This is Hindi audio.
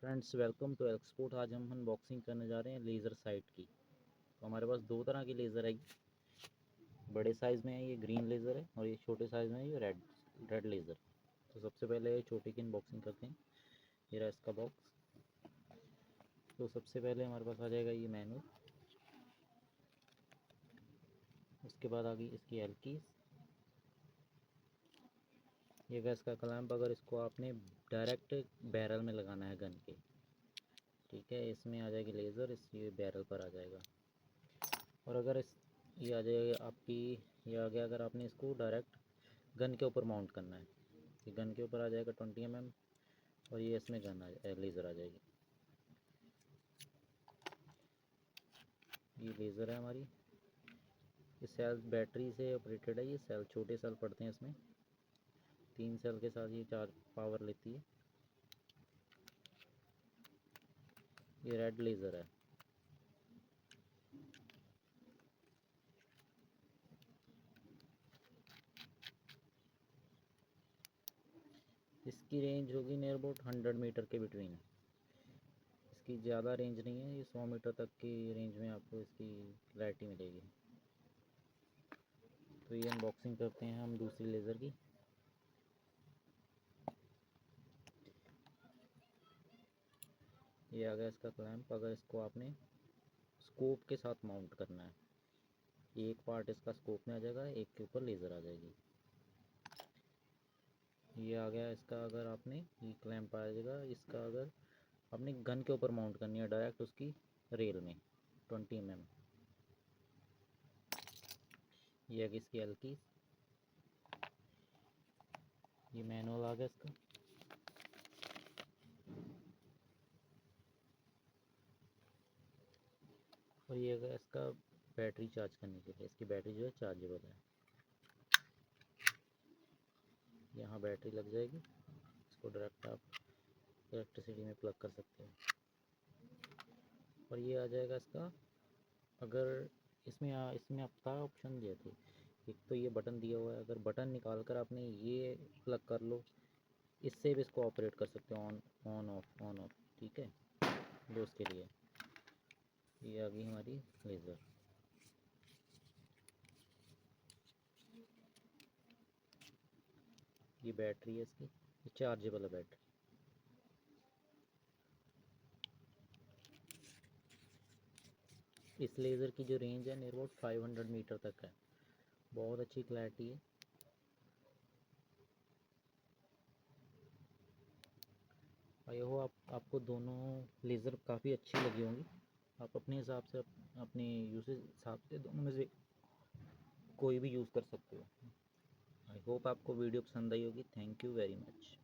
Friends welcome to export. आज हम अनबॉक्सिंग करने जा रहे हैं लेज़र साइट की। तो हमारे पास दो तरह की लेज़र है। बड़े साइज़ में है ये ग्रीन लेज़र है और ये छोटे साइज़ में है ये रेड लेज़र। तो सबसे पहले छोटे की अनबॉक्सिंग करते हैं। ये रहा इसका बॉक्स। तो सबसे पहले हमारे पास आ जाएगा ये मैनुअल, उसके बाद आ गई इसकी एल कीज़, ये गैस का क्लैंप। अगर इसको आपने डायरेक्ट बैरल में लगाना है गन के, ठीक है, इसमें आ जाएगी लेज़र, इस ये बैरल पर आ जाएगा। और अगर इस ये आ जाएगा आपकी, ये आ गया अगर आपने इसको डायरेक्ट गन के ऊपर माउंट करना है, ये गन के ऊपर आ जाएगा 20 mm और ये इसमें लेज़र आ जाएगी। ये लेज़र है हमारी। ये सेल बैटरी से ऑपरेटेड है। ये सेल छोटे सेल पड़ते हैं इसमें, 3 सेल के साथ ये चार्ज पावर लेती है। ये रेड लेज़र है। इसकी रेंज होगी नियर अबाउट 100 मीटर के बिटवीन। इसकी ज़्यादा रेंज नहीं है, ये 100 मीटर तक की रेंज में आपको इसकी क्लैरिटी मिलेगी। तो ये अनबॉक्सिंग करते हैं हम दूसरी लेज़र की। ये आ गया इसका क्लैंप। अगर इसको आपने स्कोप के साथ माउंट करना है, एक पार्ट इसका स्कोप में आ जाएगा, एक के ऊपर लेज़र आ जाएगी। ये आ गया इसका। अगर आपने ये क्लैंप आ जाएगा इसका, अगर आपने गन के ऊपर माउंट करनी है डायरेक्ट उसकी रेल में 20 mm। ये आ गई इसकी एल की। ये मैनुअल आ गया इसका। और ये आ गया इसका बैटरी चार्ज करने के लिए। इसकी बैटरी जो है चार्जेबल है, यहाँ बैटरी लग जाएगी। इसको डायरेक्ट आप इलेक्ट्रिसिटी में प्लग कर सकते हैं। और ये आ जाएगा इसका। अगर इसमें आपका ऑप्शन दिए थे, एक तो ये बटन दिया हुआ है, अगर बटन निकाल कर आपने ये प्लग कर लो, इससे भी इसको ऑपरेट कर सकते हो, ऑन ऑफ, ठीक है, जो उसके लिए। ये आ गई हमारी लेज़र। ये बैटरी है इसकी, ये चार्जेबल है बैटरी। इस लेज़र की जो रेंज है नियर अबाउट 500 मीटर तक है। बहुत अच्छी क्लैरिटी है। आई हो आपको दोनों लेज़र काफ़ी अच्छी लगी होंगी। आप अपने हिसाब से अपने यूसेज हिसाब से दोनों में से कोई भी यूज़ कर सकते हो। आई होप आपको वीडियो पसंद आई होगी। Thank you very much.